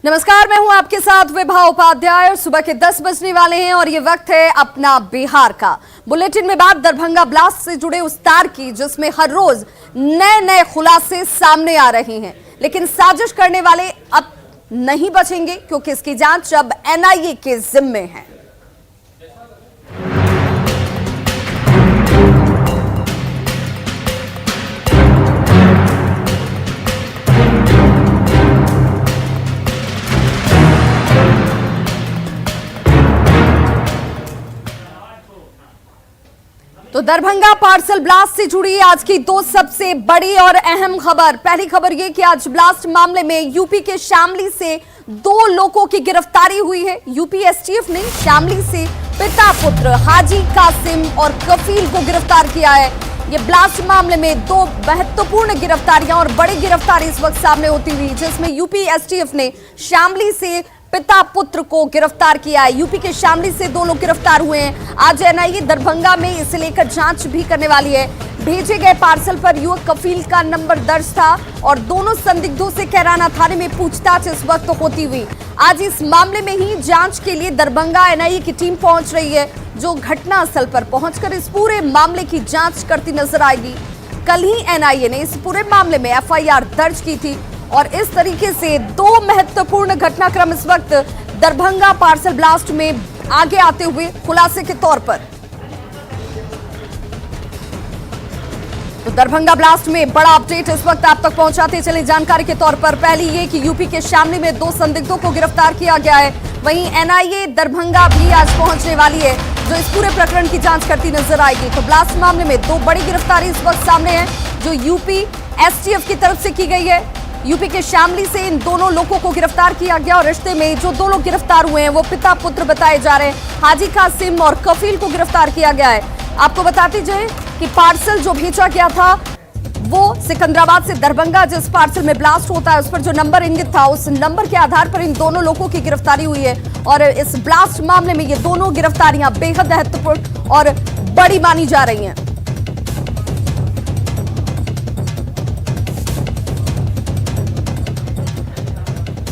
नमस्कार, मैं हूं आपके साथ विभा उपाध्याय और सुबह के 10 बजने वाले हैं और ये वक्त है अपना बिहार का। बुलेटिन में बात दरभंगा ब्लास्ट से जुड़े उस तार की जिसमें हर रोज नए नए खुलासे सामने आ रहे हैं, लेकिन साजिश करने वाले अब नहीं बचेंगे क्योंकि इसकी जांच अब एनआईए के जिम्मे है। तो दरभंगा पार्सल ब्लास्ट से जुड़ी आज की दो सबसे बड़ी और अहम खबर। पहली खबर ये कि आज ब्लास्ट मामले में यूपी के शामली से दो लोगों की गिरफ्तारी हुई है। यूपी एसटीएफ ने शामली से पिता पुत्र हाजी कासिम और कफील को गिरफ्तार किया है। ये ब्लास्ट मामले में दो महत्वपूर्ण गिरफ्तारियां और बड़ी गिरफ्तारी इस वक्त सामने होती हुई, जिसमें यूपी एसटीएफ ने शामली से पिता पुत्र को गिरफ्तार किया है। यूपी के शामली से दो लोग गिरफ्तार हुए हैं। आज एनआईए दरभंगा में इसे लेकर जांच भी करने वाली है। भेजे गए पार्सल पर युवक कफील का नंबर दर्ज था और दोनों संदिग्धों से कैराना थाने में पूछताछ इस वक्त होती हुई। आज इस मामले में ही जांच के लिए दरभंगा एनआईए की टीम पहुंच रही है, जो घटनास्थल पर पहुंचकर इस पूरे मामले की जांच करती नजर आएगी। कल ही एनआईए ने इस पूरे मामले में एफआईआर दर्ज की थी और इस तरीके से दो महत्वपूर्ण घटनाक्रम इस वक्त दरभंगा पार्सल ब्लास्ट में आगे आते हुए खुलासे के तौर पर। तो दरभंगा ब्लास्ट में बड़ा अपडेट इस वक्त आप तक पहुंचाते चले जानकारी के तौर पर। पहली ये कि यूपी के शामली में दो संदिग्धों को गिरफ्तार किया गया है। वहीं एनआईए दरभंगा भी आज पहुंचने वाली है, जो इस पूरे प्रकरण की जांच करती नजर आएगी। तो ब्लास्ट मामले में दो बड़ी गिरफ्तारी इस वक्त सामने है, जो यूपी एसटीएफ की तरफ से की गई है। यूपी के शामली से इन दोनों लोगों को गिरफ्तार किया गया और रिश्ते में जो दो लोग गिरफ्तार हुए हैं वो पिता पुत्र बताए जा रहे हैं। हाजी कासिम और कफील को गिरफ्तार किया गया है। आपको बताते जाए कि पार्सल जो भेजा गया था वो सिकंदराबाद से दरभंगा, जिस पार्सल में ब्लास्ट होता है उस पर जो नंबर इंगित था, उस नंबर के आधार पर इन दोनों लोगों की गिरफ्तारी हुई है। और इस ब्लास्ट मामले में ये दोनों गिरफ्तारियां बेहद महत्वपूर्ण और बड़ी मानी जा रही हैं।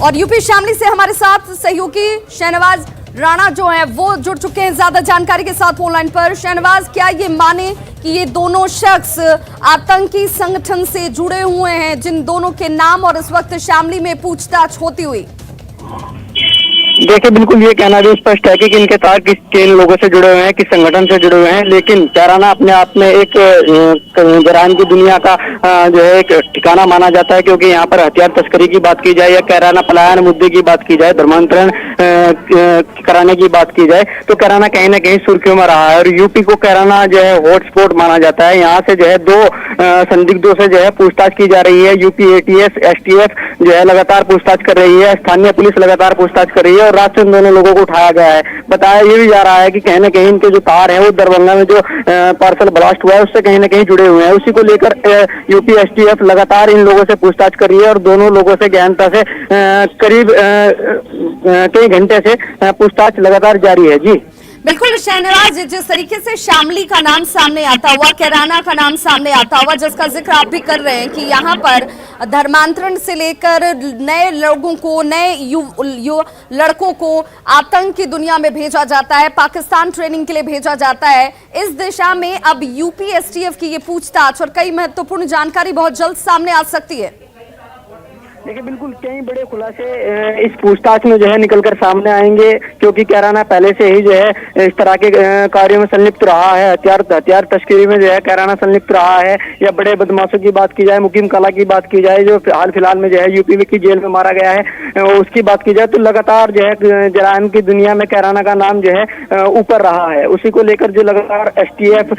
और यूपी शामली से हमारे साथ सहयोगी शहनवाज राणा जो है वो जुड़ चुके हैं ज्यादा जानकारी के साथ ऑनलाइन पर। शहनवाज, क्या ये माने कि ये दोनों शख्स आतंकी संगठन से जुड़े हुए हैं, जिन दोनों के नाम और इस वक्त शामली में पूछताछ होती हुई? देखिए, बिल्कुल ये कहना भी स्पष्ट है कि इनके तार किन लोगों से जुड़े हुए हैं, किस संगठन से जुड़े हुए हैं। लेकिन कैराना अपने आप में एक जराइम की दुनिया का जो है एक ठिकाना माना जाता है, क्योंकि यहाँ पर हथियार तस्करी की बात की जाए या कैराना पलायन मुद्दे की बात की जाए, धर्मांतरण कराने की बात की जाए, तो कैराना कहीं ना कहीं सुर्खियों में रहा है। और यूपी को कैराना जो है हॉटस्पॉट माना जाता है। यहाँ से जो है दो संदिग्धों से जो है पूछताछ की जा रही है। यूपी एटीएस एसटीएफ जो है लगातार पूछताछ कर रही है, स्थानीय पुलिस लगातार पूछताछ कर रही है और रात से इन दोनों लोगों को उठाया गया है। बताया ये भी जा रहा है कि कहीं ना कहीं इनके जो तार है वो दरभंगा में जो पार्सल ब्लास्ट हुआ है उससे कहीं ना कहीं जुड़े हुए हैं। उसी को लेकर यूपी एसटीएफ लगातार इन लोगों से पूछताछ कर रही है और दोनों लोगों से गहनता से करीब कई घंटे से पूछताछ लगातार जारी है। जी बिल्कुल शहनवाज, जिस तरीके से शामली का नाम सामने आता हुआ, कैराना का नाम सामने आता हुआ, जिसका जिक्र आप भी कर रहे हैं कि यहाँ पर धर्मांतरण से लेकर नए लोगों को, नए लड़कों को आतंक की दुनिया में भेजा जाता है, पाकिस्तान ट्रेनिंग के लिए भेजा जाता है। इस दिशा में अब यूपी एसटीएफ की ये पूछताछ और कई महत्वपूर्ण जानकारी बहुत जल्द सामने आ सकती है। देखिए, बिल्कुल कई बड़े खुलासे इस पूछताछ में जो है निकलकर सामने आएंगे, क्योंकि कैराना पहले से ही जो है इस तरह के कार्यों में संलिप्त रहा है। हथियार तस्करी में जो है कैराना संलिप्त रहा है, या बड़े बदमाशों की बात की जाए, मुकीम कला की बात की जाए, जो हाल फिलहाल में जो है यूपी की जेल में मारा गया है, उसकी बात की जाए, तो लगातार जो है जराइम की दुनिया में कैराना का नाम जो है ऊपर रहा है। उसी को लेकर जो लगातार एसटीएफ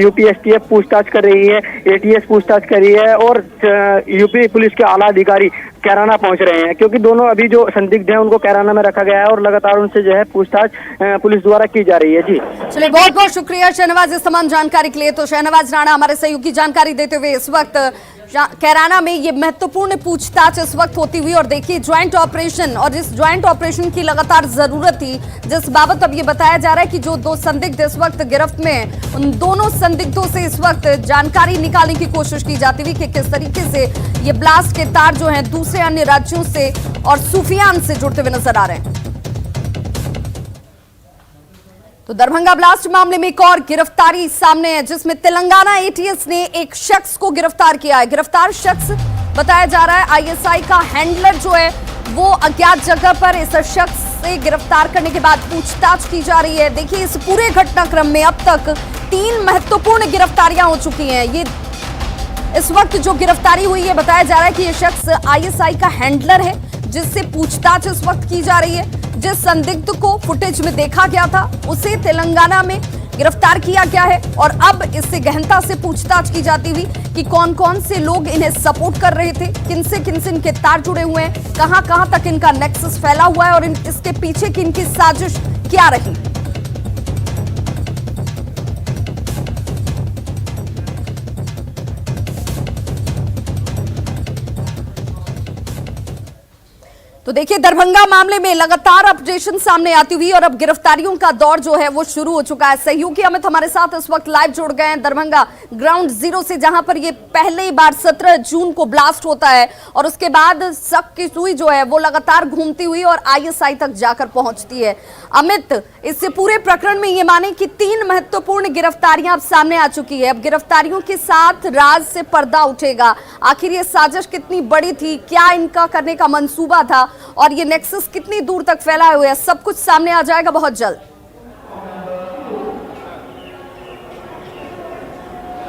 यूपी एसटीएफ पूछताछ कर रही है, एटीएस पूछताछ कर रही है और यूपी पुलिस के आला अधिकारी कैराना पहुंच रहे हैं, क्योंकि दोनों अभी जो संदिग्ध हैं उनको कैराना में रखा गया है और लगातार उनसे जो है पूछताछ पुलिस द्वारा की जा रही है। जी चलिए, बहुत बहुत शुक्रिया शहनवाज इस तमाम जानकारी के लिए। तो शहनवाज राणा हमारे सहयोगी जानकारी देते हुए इस वक्त कैराना में ये महत्वपूर्ण पूछताछ इस वक्त होती हुई। और देखिए ज्वाइंट ऑपरेशन, और इस ज्वाइंट ऑपरेशन की लगातार जरूरत थी, जिस बाबत अब ये बताया जा रहा है कि जो दो संदिग्ध इस वक्त गिरफ्त में हैं, उन दोनों संदिग्धों से इस वक्त जानकारी निकालने की कोशिश की जाती हुई कि किस तरीके से ये ब्लास्ट के तार जो हैं दूसरे दूसरे अन्य राज्यों से और सूफियान से जुड़ते हुए नजर आ रहे हैं। तो दरभंगा ब्लास्ट मामले में एक और गिरफ्तारी सामने है, जिसमें तेलंगाना एटीएस ने एक शख्स को गिरफ्तार किया है। गिरफ्तार शख्स बताया जा रहा है आईएसआई का हैंडलर जो है वो अज्ञात जगह पर इस शख्स से गिरफ्तार करने के बाद पूछताछ की जा रही है। देखिए, इस पूरे घटनाक्रम में अब तक 3 महत्वपूर्ण गिरफ्तारियां हो चुकी हैं। ये इस वक्त जो गिरफ्तारी हुई है, बताया जा रहा है कि यह शख्स आईएसआई का हैंडलर है, जिससे पूछताछ इस वक्त की जा रही है। जिस संदिग्ध को फुटेज में देखा गया था उसे तेलंगाना में गिरफ्तार किया गया है और अब इससे गहनता से पूछताछ की जाती हुई कि कौन कौन से लोग इन्हें सपोर्ट कर रहे थे, किनसे किनसे इनके तार जुड़े हुए हैं, कहां कहां तक इनका नेक्सस फैला हुआ है और इसके पीछे की इनकी साजिश क्या रही। तो देखिए, दरभंगा मामले में लगातार अपडेशन सामने आती हुई और अब गिरफ्तारियों का दौर जो है वो शुरू हो चुका है। सहयोगी अमित हमारे साथ इस वक्त लाइव जुड़ गए हैं दरभंगा ग्राउंड जीरो से, जहां पर ये पहली बार 17 जून को ब्लास्ट होता है और उसके बाद शक की सुई जो है वो लगातार घूमती हुई और आईएसआई तक जाकर पहुंचती है। अमित, इससे पूरे प्रकरण में ये माने कि 3 महत्वपूर्ण गिरफ्तारियां अब सामने आ चुकी है। अब गिरफ्तारियों के साथ राज से पर्दा उठेगा। आखिर ये साजिश कितनी बड़ी थी, क्या इनका करने का मंसूबा था और ये नेक्सस कितनी दूर तक फैला हुआ है, सब कुछ सामने आ जाएगा बहुत जल्द।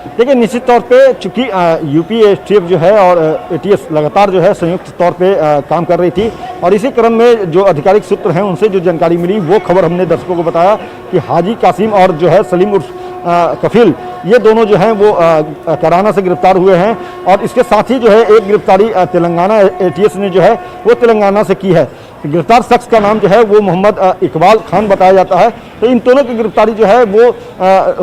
देखिए, निश्चित तौर पे चूंकि यूपी एसटीएफ जो है और एटीएस लगातार जो है संयुक्त तौर पे काम कर रही थी और इसी क्रम में जो आधिकारिक सूत्र हैं उनसे जो जानकारी मिली वो खबर हमने दर्शकों को बताया कि हाजी कासिम और जो है सलीम उर्फ कफिल, ये दोनों जो हैं वो कराना से गिरफ्तार हुए हैं और इसके साथ ही जो है एक गिरफ्तारी तेलंगाना एटीएस ने जो है वो तेलंगाना से की है। गिरफ्तार शख्स का नाम जो है वो मोहम्मद इकबाल खान बताया जाता है। तो इन दोनों की गिरफ्तारी जो है वो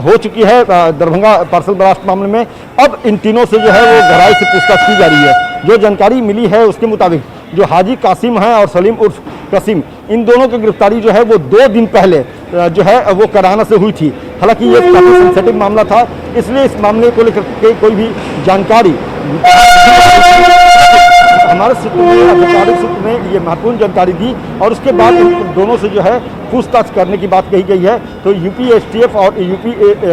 हो चुकी है दरभंगा पार्सल ब्लास्ट मामले में। अब इन तीनों से जो है वो गहराई से पूछताछ की जा रही है। जो जानकारी मिली है उसके मुताबिक जो हाजी कासिम है और सलीम उर्फ कसीम, इन दोनों की गिरफ्तारी जो है वो 2 दिन पहले जो है वो कराना से हुई थी। हालांकि ये काफी सेंसिटिव मामला था, इसलिए इस मामले को लेकर के कोई भी जानकारी हमारे सूत्र ने, आधिकारिक सूत्र ने ये महत्वपूर्ण जानकारी दी और उसके बाद इन दोनों से जो है पूछताछ करने की बात कही गई है। तो यूपी एसटीएफ और यूपी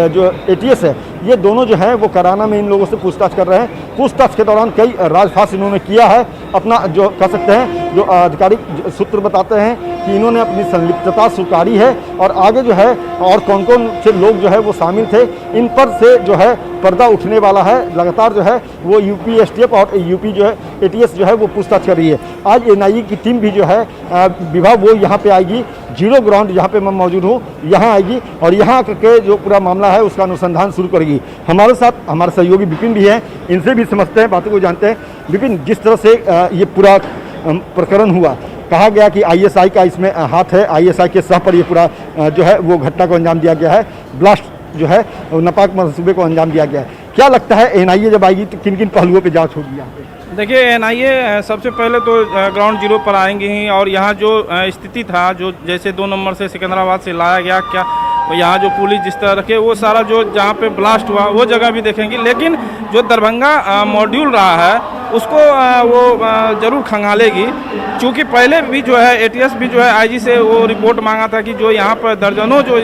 जो एटीएस है, ये दोनों जो हैं वो कराना में इन लोगों से पूछताछ कर रहे हैं। पूछताछ के दौरान कई राजफाश इन्होंने किया है। अपना जो कह सकते हैं, जो आधिकारिक सूत्र बताते हैं कि इन्होंने अपनी संलिप्तता स्वीकारी है और आगे जो है और कौन कौन से लोग जो है वो शामिल थे, इन पर से जो है पर्दा उठने वाला है। लगातार जो है वो यूपी एसटीएफ और यूपी जो है एटीएस जो है वो पूछताछ कर रही है। आज एनआईए की टीम भी जो है विभाग वो यहाँ पे आएगी, जीरो ग्राउंड जहाँ पे मैं मौजूद हूँ यहाँ आएगी और यहाँ करके जो पूरा मामला है उसका अनुसंधान शुरू करेगी। हमारे साथ हमारे सहयोगी विपिन भी हैं, इनसे भी समझते हैं, बातों को जानते हैं। विपिन, जिस तरह से ये पूरा प्रकरण हुआ, कहा गया कि आईएसआई का इसमें हाथ है, आईएसआई के सह पर ये पूरा जो है वो घटना को अंजाम दिया गया है, ब्लास्ट जो है नापाक मंसूबे को अंजाम दिया गया है। क्या लगता है एनआईए जब आएगी तो किन किन पहलुओं पे जांच होगी यहाँ पे? देखिए, एनआईए सबसे पहले तो ग्राउंड जीरो पर आएंगे ही और यहाँ जो स्थिति था, जो जैसे 2 नंबर से सिकंदराबाद से लाया गया, क्या यहाँ जो पुलिस जिस तरह रखे, वो सारा जो जहाँ पे ब्लास्ट हुआ वो जगह भी देखेंगे। लेकिन जो दरभंगा मॉड्यूल रहा है उसको वो जरूर खंगालेगी, क्योंकि पहले भी जो है एटीएस भी जो है आईजी से वो रिपोर्ट मांगा था कि जो यहाँ पर दर्जनों जो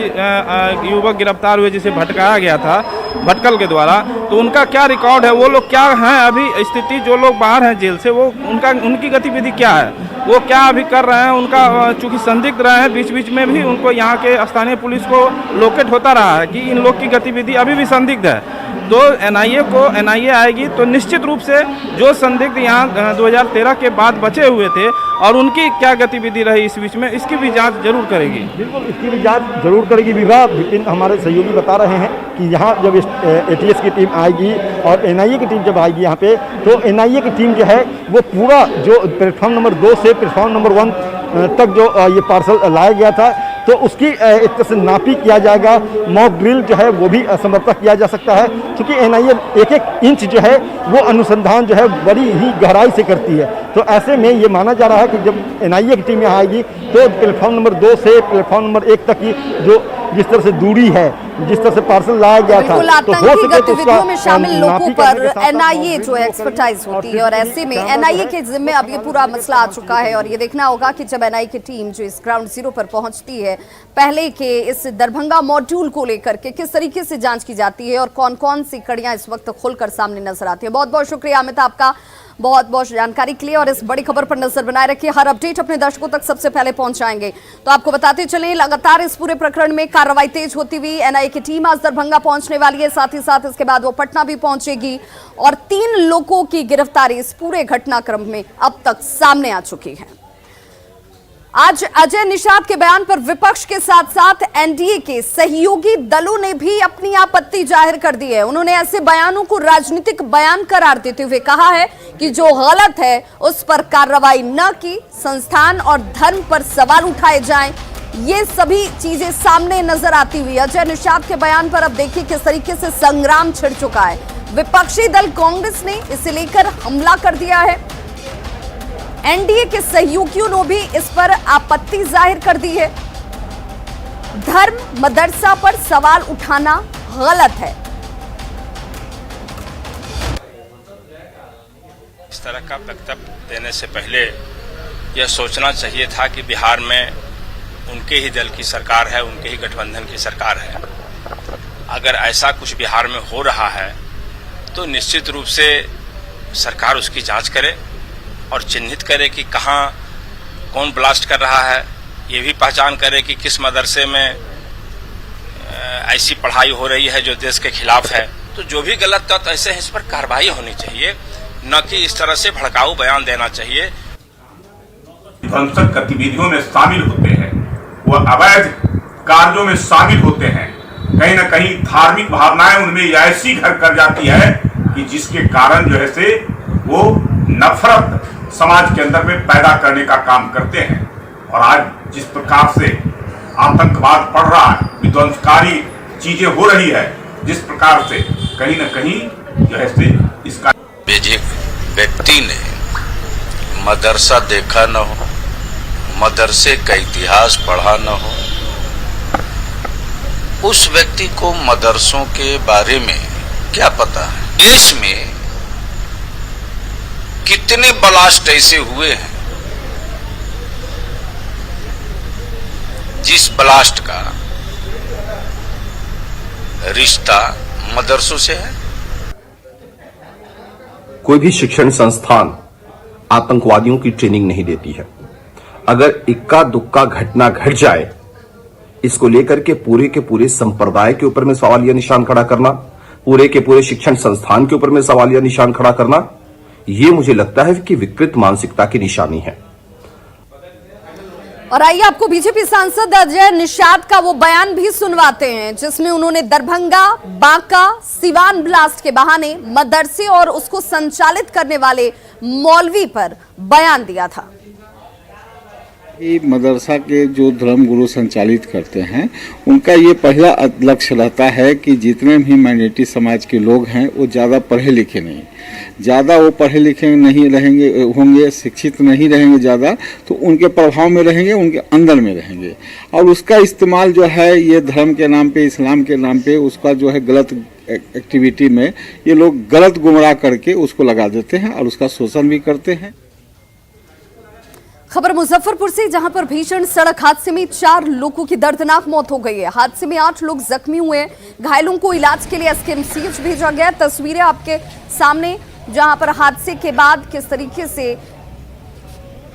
युवक गिरफ्तार हुए जिसे भटकाया गया था भटकल के द्वारा, तो उनका क्या रिकॉर्ड है, वो लोग क्या हैं अभी स्थिति, जो लोग बाहर हैं जेल से वो उनकी गतिविधि क्या है, वो क्या अभी कर रहे हैं। उनका चूंकि संदिग्ध रहे हैं, बीच बीच में भी उनको यहाँ के स्थानीय पुलिस को लोकेट होता रहा है कि इन लोग की गतिविधि अभी भी संदिग्ध है। तो एनआईए आएगी तो निश्चित रूप से जो संदिग्ध यहाँ 2013 के बाद बचे हुए थे और उनकी क्या गतिविधि रही इस बीच में, इसकी भी जांच जरूर करेगी। बिल्कुल, इसकी भी जांच जरूर करेगी विभाग। विपिन, हमारे सहयोगी बता रहे हैं कि यहाँ जब एटीएस की टीम आएगी और एनआईए की टीम जब आएगी यहाँ पे, तो एनआईए की टीम जो है वो पूरा जो प्लेटफॉर्म नंबर 2 से प्लेटफॉर्म नंबर 1 तक जो ये पार्सल लाया गया था, तो उसकी एक तरह से नापी किया जाएगा। मॉक ड्रिल जो है वो भी संभवतः किया जा सकता है, क्योंकि एनआईए एक एक इंच जो है वो अनुसंधान जो है बड़ी ही गहराई से करती है। तो ऐसे में ये माना जा रहा है कि जब एनआईए की टीम यहाँ आएगी तो प्लेटफॉर्म नंबर 2 से प्लेटफॉर्म नंबर 1 तक की जो जिस तरह से दूरी है, जिस तरह से पार्सल लाया गया था, बिल्कुल तो हो आतंकी सके तो गतिविधियों में शामिल उसका लोगों नापी पर करने के साथ-साथ एनआईए जो मॉनिटरिंग एक्सपर्टाइज होती है, और ऐसे में कैमरा एनआईए है। के जिम्मे अब ये पूरा मसला आ चुका है। और ये देखना होगा कि जब एनआईए की टीम जो इस ग्राउंड जीरो पर पहुंचती है, पहले के इस दरभंगा मॉड्यूल को लेकर के किस तरीके से जांच की जाती है और कौन कौन सी कड़ियां इस वक्त खुलकर सामने नजर आती है। बहुत बहुत शुक्रिया अमित आपका, बहुत बहुत जानकारी के लिए। और इस बड़ी खबर पर नजर बनाए रखिए, हर अपडेट अपने दर्शकों तक सबसे पहले पहुंचाएंगे। तो आपको बताते चलें, लगातार इस पूरे प्रकरण में कार्रवाई तेज होती हुई एनआईए की टीम आज दरभंगा पहुंचने वाली है, साथ ही साथ इसके बाद वो पटना भी पहुंचेगी और 3 लोगों की गिरफ्तारी इस पूरे घटनाक्रम में अब तक सामने आ चुकी है। आज अजय निषाद के बयान पर विपक्ष के साथ साथ एनडीए के सहयोगी दलों ने भी अपनी आपत्ति जाहिर कर दी है। उन्होंने ऐसे बयानों को राजनीतिक बयान करार देते हुए कहा है कि जो गलत है उस पर कार्रवाई न की, संस्थान और धर्म पर सवाल उठाए जाएं। ये सभी चीजें सामने नजर आती हुई अजय निषाद के बयान पर अब देखिए किस तरीके से संग्राम छिड़ चुका है। विपक्षी दल कांग्रेस ने इसे लेकर हमला कर दिया है। एनडीए के सहयोगियों ने भी इस पर आपत्ति जाहिर कर दी है। धर्म मदरसा पर सवाल उठाना गलत है। इस तरह का वक्तव्य देने से पहले यह सोचना चाहिए था कि बिहार में उनके ही दल की सरकार है, उनके ही गठबंधन की सरकार है। अगर ऐसा कुछ बिहार में हो रहा है तो निश्चित रूप से सरकार उसकी जांच करे और चिन्हित करे कि कहां कौन ब्लास्ट कर रहा है, ये भी पहचान करे कि किस मदरसे में ऐसी पढ़ाई हो रही है जो देश के खिलाफ है। तो जो भी गलत तत्व ऐसे हैं, इस पर कार्रवाई होनी चाहिए, न कि इस तरह से भड़काऊ बयान देना चाहिए। ध्वंसक गतिविधियों में शामिल होते हैं, वह अवैध कार्यों में शामिल होते हैं, कहीं न कहीं धार्मिक भावनाएं उनमें ऐसी घर कर जाती है कि जिसके कारण जो है से वो नफरत समाज के अंदर में पैदा करने का काम करते हैं। और आज जिस प्रकार से आतंकवाद बढ़ रहा है, विध्वंसकारी चीजें हो रही है, जिस प्रकार से कहीं न कहीं जो है से इसका जिस व्यक्ति ने मदरसा देखा न हो, मदरसे का इतिहास पढ़ा न हो, उस व्यक्ति को मदरसों के बारे में क्या पता है। देश में कितने ब्लास्ट ऐसे हुए हैं जिस ब्लास्ट का रिश्ता मदरसों से है। कोई भी शिक्षण संस्थान आतंकवादियों की ट्रेनिंग नहीं देती है। अगर इक्का दुक्का घटना घट जाए, इसको लेकर के पूरे संप्रदाय के ऊपर में सवालिया निशान खड़ा करना, पूरे के पूरे शिक्षण संस्थान के ऊपर में सवालिया निशान खड़ा करना, ये मुझे लगता है कि विकृत मानसिकता की निशानी है। और आइए आपको बीजेपी सांसद अजय निषाद का वो बयान भी सुनवाते हैं, जिसमें उन्होंने दरभंगा, बांका, सिवान ब्लास्ट के बहाने मदरसे और उसको संचालित करने वाले मौलवी पर बयान दिया था। मदरसा के जो धर्म गुरु संचालित करते हैं, उनका ये पहला लक्ष्य रहता है कि जितने भी माइनॉरिटी समाज के लोग हैं वो ज़्यादा पढ़े लिखे नहीं, ज़्यादा वो पढ़े लिखे नहीं रहेंगे होंगे, शिक्षित नहीं रहेंगे ज़्यादा, तो उनके प्रभाव में रहेंगे, उनके अंदर में रहेंगे। और उसका इस्तेमाल जो है ये धर्म के नाम पे, इस्लाम के नाम पे, उसका जो है गलत एक्टिविटी में ये लोग गलत गुमराह करके उसको लगा देते हैं और उसका शोषण भी करते हैं। खबर मुजफ्फरपुर से, जहां पर भीषण सड़क हादसे में 4 लोगों की दर्दनाक मौत हो गई है। हादसे में 8 लोग जख्मी हुए हैं। घायलों को इलाज के लिए एसकेएमसीएच भेजा गया। तस्वीरें आपके सामने, जहां पर हादसे के बाद किस तरीके से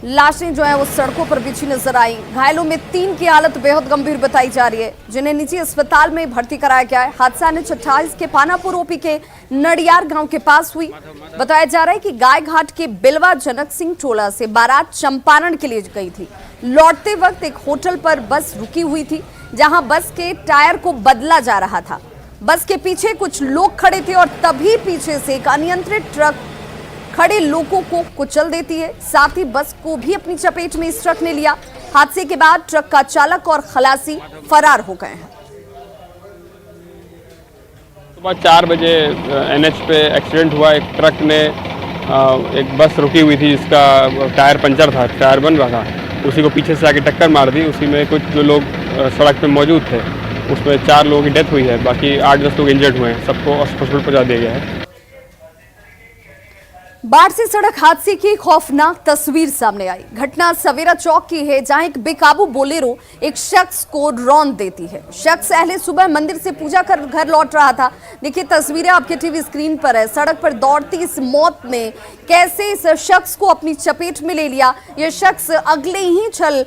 लाशें जो है वो सड़कों पर बिछी नजर आई। घायलों में 3 की हालत बेहद गंभीर बताई जा रही है, जिन्हें निजी अस्पताल में भर्ती कराया गया है। हादसा एनएच 28 के पानापुर ओपी के नडियार गांव के पास हुई। बताया जा रहा है कि गाय घाट के बिलवा जनक सिंह टोला से बारात चंपारण के लिए गई थी। लौटते वक्त एक होटल पर बस रुकी हुई थी, जहां बस के टायर को बदला जा रहा था। बस के पीछे कुछ लोग खड़े थे और तभी पीछे से एक अनियंत्रित ट्रक खड़े लोगों को कुचल देती है। साथ ही बस को भी अपनी चपेट में इस ट्रक ने लिया। हादसे के बाद ट्रक का चालक और खलासी फरार हो गए हैं। सुबह 4 बजे एनएच पे एक्सीडेंट हुआ। एक ट्रक ने एक बस रुकी हुई थी जिसका टायर पंचर था, टायर बन रहा था, उसी को पीछे से आके टक्कर मार दी। उसी में कुछ जो लोग सड़क पे मौजूद थे उसमें 4 लोगों की डेथ हुई है, बाकी 8-10 लोग इंजर्ड हुए हैं, सबको हॉस्पिटल पहुंचा दिया गया है। बाढ़ से सड़क हादसे की खौफनाक तस्वीर सामने आई। घटना सवेरा चौक की है, जहां एक बेकाबू बोलेरो एक शख्स को रौंद देती है। शख्स पहले सुबह मंदिर से पूजा कर घर लौट रहा था। देखिए तस्वीरें आपके टीवी स्क्रीन पर है। सड़क पर दौड़ती इस मौत ने कैसे इस शख्स को अपनी चपेट में ले लिया। यह शख्स अगले ही क्षण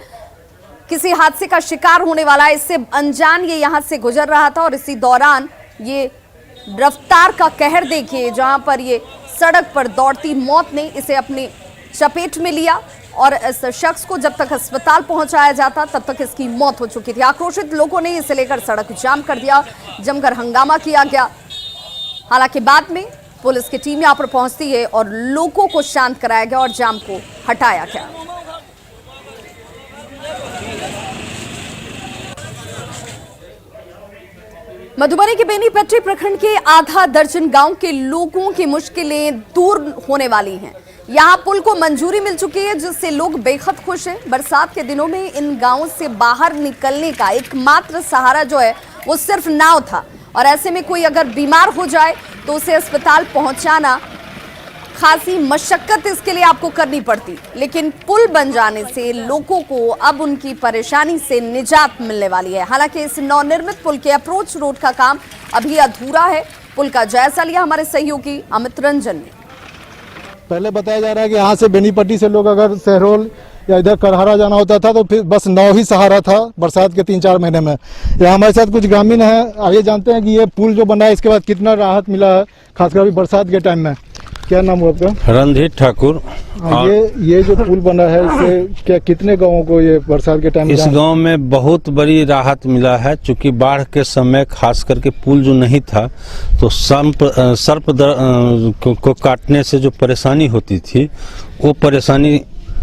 किसी हादसे का शिकार होने वाला है। इससे अनजान ये यहां से गुजर रहा था और इसी दौरान ये रफ्तार का कहर देखिए, जहां पर ये सड़क पर दौड़ती मौत ने इसे अपनी चपेट में लिया और इस शख्स को जब तक अस्पताल पहुंचाया जाता तब तक इसकी मौत हो चुकी थी। आक्रोशित लोगों ने इसे लेकर सड़क जाम कर दिया, जमकर हंगामा किया गया। हालांकि बाद में पुलिस की टीम यहां पर पहुंचती है और लोगों को शांत कराया गया और जाम को हटाया गया। मधुबनी के बेनीपट्टी प्रखंड के आधा दर्जन गांव के लोगों की मुश्किलें दूर होने वाली हैं। यहां पुल को मंजूरी मिल चुकी है, जिससे लोग बेहद खुश हैं। बरसात के दिनों में इन गांवों से बाहर निकलने का एकमात्र सहारा जो है वो सिर्फ नाव था और ऐसे में कोई अगर बीमार हो जाए तो उसे अस्पताल पहुंचाना खासी मशक्कत इसके लिए आपको करनी पड़ती। लेकिन पुल बन जाने से लोगों को अब उनकी परेशानी से निजात मिलने वाली है। हालांकि इस नवनिर्मित पुल के अप्रोच रोड का काम अभी अधूरा है। पुल का जायजा लिया हमारे सहयोगी अमित रंजन ने। पहले बताया जा रहा है कि यहाँ से बेनीपट्टी से लोग अगर सहरोल या इधर करहरा जाना होता था तो फिर बस नाव ही सहारा था बरसात के 3-4 महीने में। यहाँ हमारे साथ कुछ ग्रामीण हैं, आइए जानते हैं कि ये पुल जो बना है इसके बाद कितना राहत मिला है, खासकर अभी बरसात के टाइम में। क्या नाम हुआ आपका? रणधीर ठाकुर। ये जो पुल बना है इससे क्या कितने गांवों को ये बरसात के टाइम? इस गांव में बहुत बड़ी राहत मिला है, क्योंकि बाढ़ के समय खास करके पुल जो नहीं था तो सर्प को काटने से जो परेशानी होती थी वो परेशानी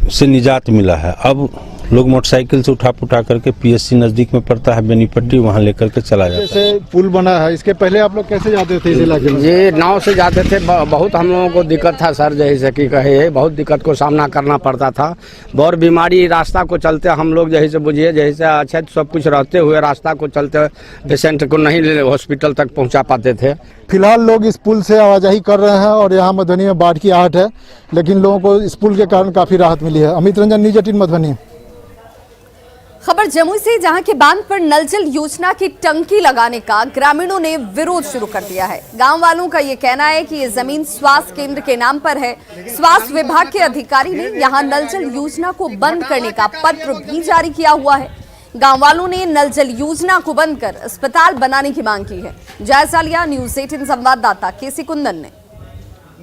से निजात मिला है। अब लोग मोटरसाइकिल से उठा करके पीएससी नजदीक में पड़ता है बेनीपट्टी, वहाँ लेकर के चला जाता है। जैसे पुल बना है इसके पहले आप लोग कैसे जाते थे इस इलाके में? ये नाव से जाते थे। बहुत हम लोगों को दिक्कत था सर, जैसे कि कहे बहुत दिक्कत को सामना करना पड़ता था। बहुत बीमारी रास्ता को चलते हम लोग जैसे बुझिए जैसे अच्छा सब कुछ रहते हुए रास्ता को चलते पेशेंट को नहीं हॉस्पिटल तक पहुँचा पाते थे। फिलहाल लोग इस पुल से आवाजाही कर रहे हैं और यहाँ मधुबनी में बाढ़ की आहट है, लेकिन लोगों को इस पुल के कारण काफी राहत मिली है। अमित रंजन, न्यूज़ 18 मधुबनी। खबर जमुई से, जहां के बांध पर नल जल योजना की टंकी लगाने का ग्रामीणों ने विरोध शुरू कर दिया है। गांव वालों का ये कहना है कि ये जमीन स्वास्थ्य केंद्र के नाम पर है। स्वास्थ्य विभाग के अधिकारी ने यहां नल जल योजना को बंद करने का पत्र भी जारी किया हुआ है। गांव वालों ने नल जल योजना को बंद कर अस्पताल बनाने की मांग की है। जायजा लिया न्यूज़ 18 संवाददाता केसी कुंदन ने।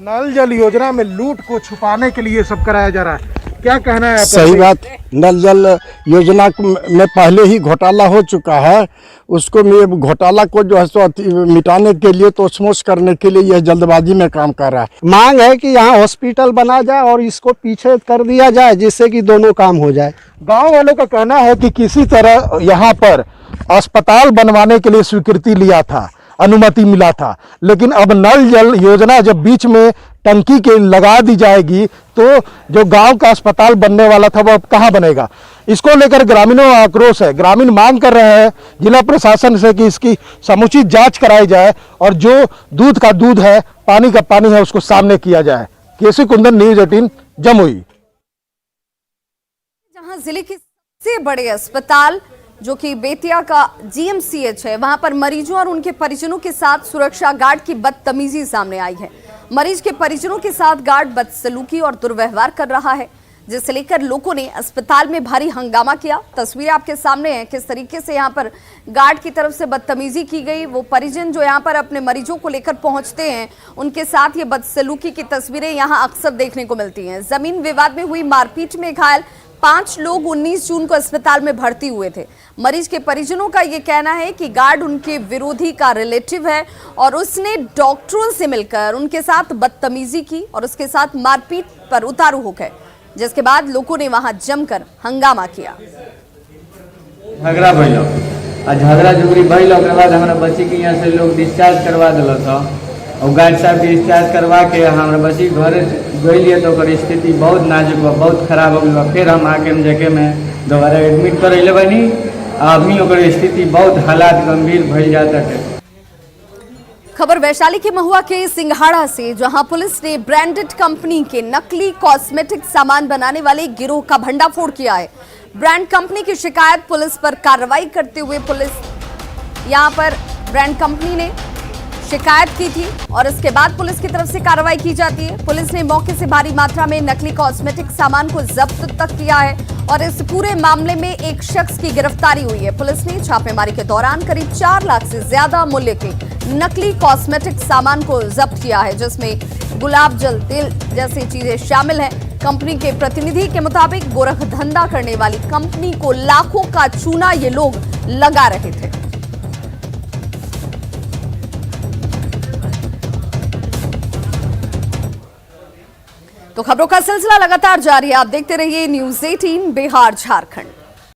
नल जल योजना में लूट को छुपाने के लिए सब कराया जा रहा है, क्या कहना है? सही बात, नल जल योजना में पहले ही घोटाला हो चुका है। उसको घोटाला को जो है सो मिटाने के लिए तो समोस करने के लिए यह जल्दबाजी में काम कर रहा है। मांग है कि यहाँ हॉस्पिटल बना जाए और इसको पीछे कर दिया जाए, जिससे कि दोनों काम हो जाए। गांव वालों का कहना है कि किसी तरह यहाँ पर अस्पताल बनवाने के लिए स्वीकृति लिया था, अनुमति मिला था, लेकिन अब नल जल योजना जब बीच में टंकी के लगा दी जाएगी तो जो गांव का अस्पताल बनने वाला था वो अब कहां बनेगा। इसको लेकर ग्रामीणों का आक्रोश है। ग्रामीण मांग कर रहे हैं जिला प्रशासन से कि इसकी समुचित जांच कराई जाए और जो दूध का दूध है, पानी का पानी है, उसको सामने किया जाए। केसी कुंदन, न्यूज़ 18 जमुई। जहां जिले के सबसे बड़े अस्पताल जो कि बेतिया का जीएमसीएच है, वहां पर मरीजों और उनके परिजनों के साथ सुरक्षा गार्ड की बदतमीजी सामने आई है। मरीज के परिजनों के साथ गार्ड बदसलूकी और दुर्व्यवहार कर रहा है, जिसे लेकर लोगों ने अस्पताल में भारी हंगामा किया। तस्वीरें आपके सामने हैं किस तरीके से यहां पर गार्ड की तरफ से बदतमीजी की गई। वो परिजन जो यहां पर अपने मरीजों को लेकर पहुंचते हैं उनके साथ ये बदसलूकी की तस्वीरें यहां अक्सर देखने को मिलती हैं। जमीन विवाद में हुई मारपीट में घायल 5 लोग 19 जून को अस्पताल में भर्ती हुए थे। मरीज के परिजनों का यह कहना है कि गार्ड उनके विरोधी का रिलेटिव है और उसने डॉक्टरों से मिलकर उनके साथ बदतमीजी की और उसके साथ मारपीट पर उतारू हो गए, जिसके बाद लोगों ने वहां जमकर हंगामा किया। झगड़ा भइल और झगड़ा झुगड़ी भइल, ओकरा बाद हमारा बच्ची के यहाँ से लोग डिस्चार्ज करवा दिल था और गार्ड साहब डिस्चार्ज करवा के हमारा बच्ची घर गई तो स्थिति बहुत नाजुक बा, बहुत खराब हो गई। फिर हम आके जगह में दोबारा एडमिट करैले बनी अभी ओकर स्थिति बहुत हालात गंभीर भइल जाता है। खबर वैशाली के महुआ के सिंघाड़ा से, जहां पुलिस ने ब्रांडेड कंपनी के नकली कॉस्मेटिक सामान बनाने वाले गिरोह का भंडाफोड़ किया है। ब्रांड कंपनी की शिकायत पुलिस पर कार्रवाई करते हुए यहां पर ब्रांड कंपनी ने शिकायत की थी और इसके बाद पुलिस की तरफ से कार्रवाई की जाती है। पुलिस ने मौके से भारी मात्रा में नकली कॉस्मेटिक सामान को जब्त तक किया है और इस पूरे मामले में एक शख्स की गिरफ्तारी हुई है। पुलिस ने छापेमारी के दौरान करीब 4 लाख से ज्यादा मूल्य के नकली कॉस्मेटिक सामान को जब्त किया है, जिसमें गुलाब जल, तेल जैसी चीजें शामिल हैं। कंपनी के प्रतिनिधि के मुताबिक गोरख धंधा करने वाली कंपनी को लाखों का चूना ये लोग लगा रहे थे। तो खबरों का सिलसिला लगातार जारी है। आप देखते रहिए न्यूज़ 18 बिहार झारखंड।